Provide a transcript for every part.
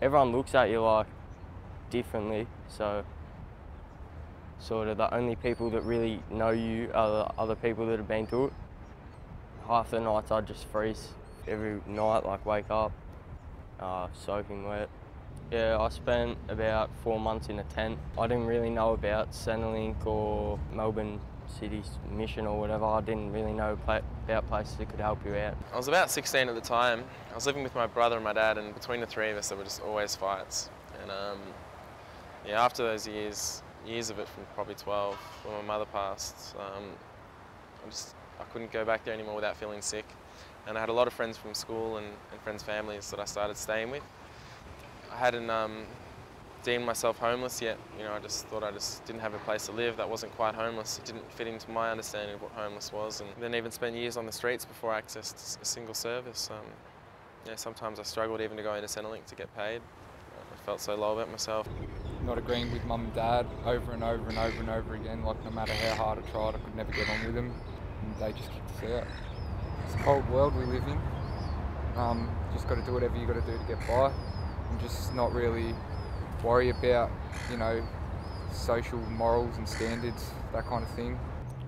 everyone looks at you like differently, so sort of the only people that really know you are the other people that have been to it. Half the nights I'd just freeze every night, like wake up, soaking wet. Yeah, I spent about 4 months in a tent. I didn't really know about Centrelink or Melbourne City's mission or whatever. I didn't really know about places that could help you out. I was about 16 at the time. I was living with my brother and my dad, and between the three of us there were just always fights. And yeah, after those years of it, from probably 12, when my mother passed, I couldn't go back there anymore without feeling sick. And I had a lot of friends from school and friends' families that I started staying with. I hadn't deemed myself homeless yet. You know, I just thought I just didn't have a place to live that wasn't quite homeless. It didn't fit into my understanding of what homeless was. And then even spent years on the streets before I accessed a single service. You know, sometimes I struggled even to go into Centrelink to get paid. I felt so low about myself. Not agreeing with mum and dad over and over and over and over again. Like, no matter how hard I tried, I could never get on with them. And they just kicked us out. It's a cold world we live in. Just got to do whatever you got to do to get by. And just not really worry about, you know, social morals and standards, that kind of thing.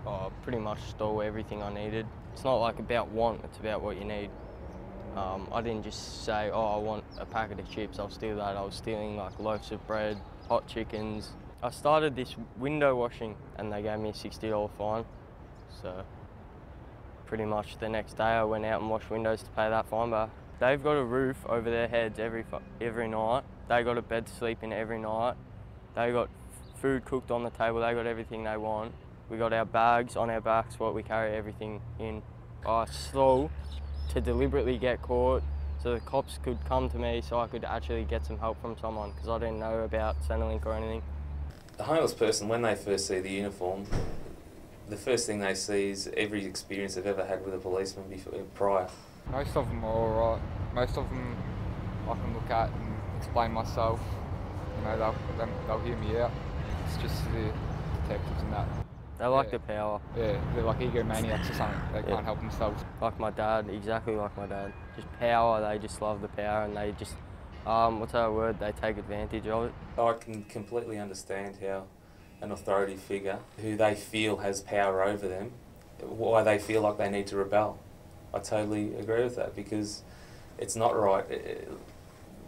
I pretty much stole everything I needed. It's not like about want, it's about what you need. I didn't just say, oh, I want a packet of chips, I'll steal that. I was stealing like loaves of bread, hot chickens. I started this window washing and they gave me a $60 fine. So pretty much the next day I went out and washed windows to pay that fine back. They've got a roof over their heads every night. They got a bed to sleep in every night. They got food cooked on the table. They got everything they want. We got our bags on our backs, what we carry everything in. I stole to deliberately get caught so the cops could come to me so I could actually get some help from someone because I didn't know about Centrelink or anything. The homeless person, when they first see the uniform, the first thing they see is every experience they've ever had with a policeman prior. Most of them are alright. Most of them I can look at and explain myself. You know, they'll hear me out. It's just the detectives and that. They like the power. Yeah, they're like egomaniacs or something. They can't help themselves. Like my dad, exactly like my dad. Just power, they just love the power and they just, what's that word, they take advantage of it. I can completely understand how an authority figure who they feel has power over them, why they feel like they need to rebel. I totally agree with that because it's not right.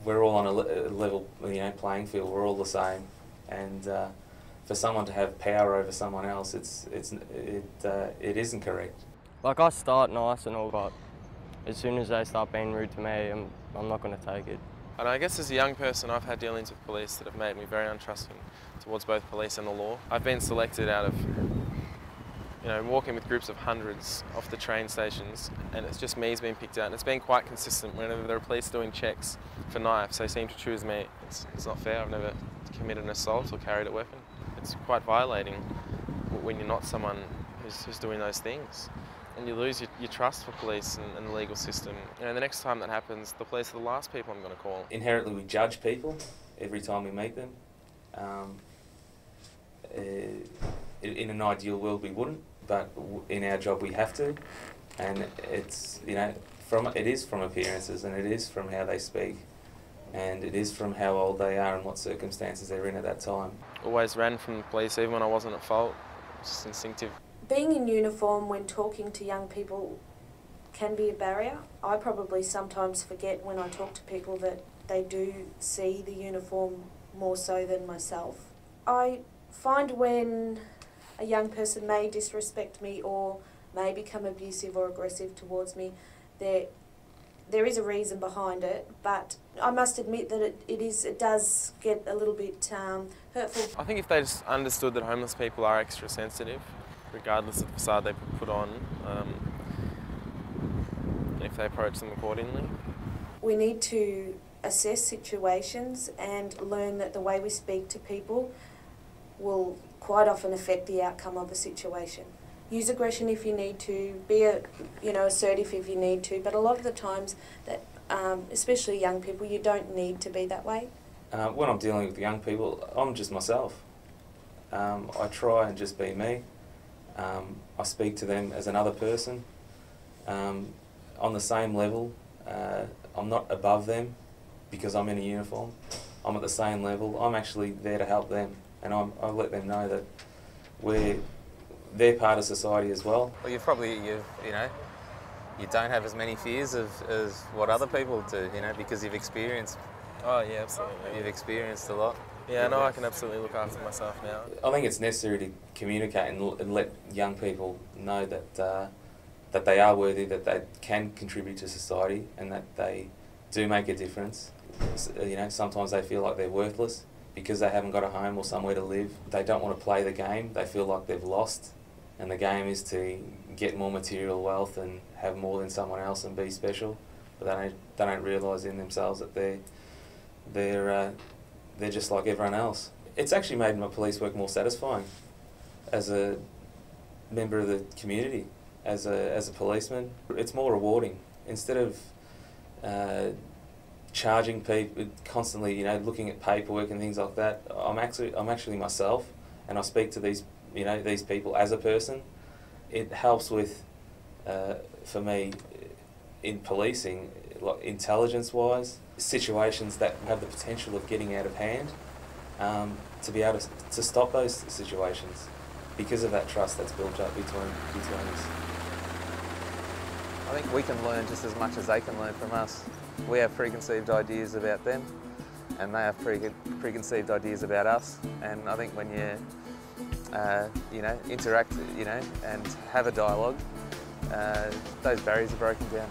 We're all on a level, you know, playing field. We're all the same, and for someone to have power over someone else, it isn't correct. Like I start nice and all, but as soon as they start being rude to me, I'm not going to take it. And I guess as a young person, I've had dealings with police that have made me very untrusting towards both police and the law. I've been selected out of, you know, walking with groups of hundreds off the train stations, and it's just me who's been picked out. And it's been quite consistent. Whenever there are police doing checks for knives, they seem to choose me. It's not fair. I've never committed an assault or carried a weapon. It's quite violating when you're not someone who's doing those things. And you lose your trust for police and the legal system. You know, the next time that happens, the police are the last people I'm going to call. Inherently, we judge people every time we meet them. In an ideal world, we wouldn't, but in our job, we have to. And it's, you know, it is from appearances, and it is from how they speak, and it is from how old they are and what circumstances they're in at that time. Always ran from the police, even when I wasn't at fault. It's just instinctive. Being in uniform when talking to young people can be a barrier. I probably sometimes forget when I talk to people that they do see the uniform more so than myself. I find when a young person may disrespect me or may become abusive or aggressive towards me, there is a reason behind it, but I must admit that it does get a little bit hurtful. I think if they just understood that homeless people are extra sensitive, regardless of the facade they put on, if they approach them accordingly. We need to assess situations and learn that the way we speak to people will quite often affect the outcome of a situation. Use aggression if you need to, be assertive if you need to, but a lot of the times, that, especially young people, you don't need to be that way. When I'm dealing with young people, I'm just myself. I try and just be me. I speak to them as another person, on the same level. I'm not above them, because I'm in a uniform. I'm at the same level. I'm actually there to help them, and I let them know that they're part of society as well. Well, you don't have as many fears as what other people do, because you've experienced. Oh yeah, absolutely. You've experienced a lot. Yeah, I know I can absolutely look after myself now. I think it's necessary to communicate and let young people know that they are worthy, that they can contribute to society, and that they do make a difference. Sometimes they feel like they're worthless because they haven't got a home or somewhere to live. They don't want to play the game. They feel like they've lost, and the game is to get more material wealth and have more than someone else and be special. But they don't realise in themselves that they're just like everyone else. It's actually made my police work more satisfying as a member of the community, as a policeman. It's more rewarding. Instead of charging people constantly, looking at paperwork and things like that, I'm actually myself, and I speak to these people as a person. It helps with, for me, in policing, like intelligence-wise, situations that have the potential of getting out of hand, to be able to stop those situations because of that trust that's built up between us. I think we can learn just as much as they can learn from us. We have preconceived ideas about them, and they have preconceived ideas about us. And I think when you interact, and have a dialogue, those barriers are broken down.